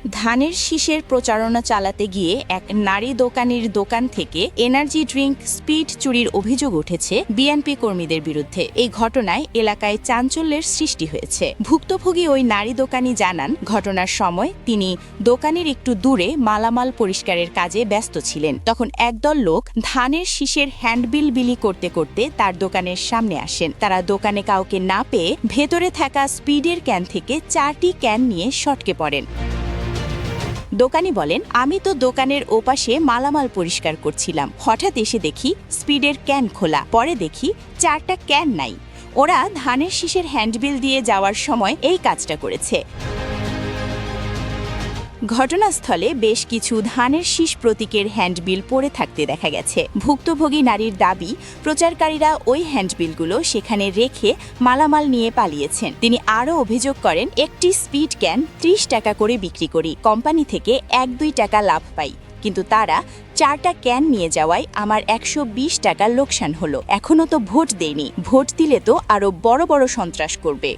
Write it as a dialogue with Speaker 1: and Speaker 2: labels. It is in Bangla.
Speaker 1: ধানের শীষের প্রচারণা চালাতে গিয়ে এক নারী দোকানির দোকান থেকে এনার্জি ড্রিঙ্ক স্পিড চুরির অভিযোগ উঠেছে বিএনপি কর্মীদের বিরুদ্ধে। এই ঘটনায় এলাকায় চাঞ্চল্যের সৃষ্টি হয়েছে। ভুক্তভোগী ওই নারী দোকানি জানান, ঘটনার সময় তিনি দোকানের একটু দূরে মালামাল পরিষ্কারের কাজে ব্যস্ত ছিলেন। তখন একদল লোক ধানের শীষের হ্যান্ডবিল বিলি করতে করতে তার দোকানের সামনে আসেন। তারা দোকানে কাউকে না পেয়ে ভেতরে থাকা স্পিডের ক্যান থেকে 4টি ক্যান নিয়ে সটকে পড়েন। দোকানি বলেন, আমি তো দোকানের ওপাশে মালামাল পরিষ্কার করছিলাম। হঠাৎ এসে দেখি স্পিডের ক্যান খোলা। পরে দেখি 4টা ক্যান নাই। ওরা ধানের শীষের হ্যান্ডবিল দিয়ে যাওয়ার সময় এই কাজটা করেছে। ঘটনাস্থলে বেশ কিছু ধানের শীষ প্রতীকের হ্যান্ডবিল পড়ে থাকতে দেখা গেছে। ভুক্তভোগী নারীর দাবি, প্রচারকারীরা ওই হ্যান্ডবিলগুলো সেখানে রেখে মালামাল নিয়ে পালিয়েছেন। তিনি আরও অভিযোগ করেন, একটি স্পিড ক্যান 30 টাকা করে বিক্রি করি, কোম্পানি থেকে 1-2 টাকা লাভ পাই, কিন্তু তারা 4টা ক্যান নিয়ে যাওয়ায় আমার 120 টাকা লোকসান হলো। এখনও তো ভোট দেয়নি, ভোট দিলে তো আরও বড় বড় সন্ত্রাস করবে।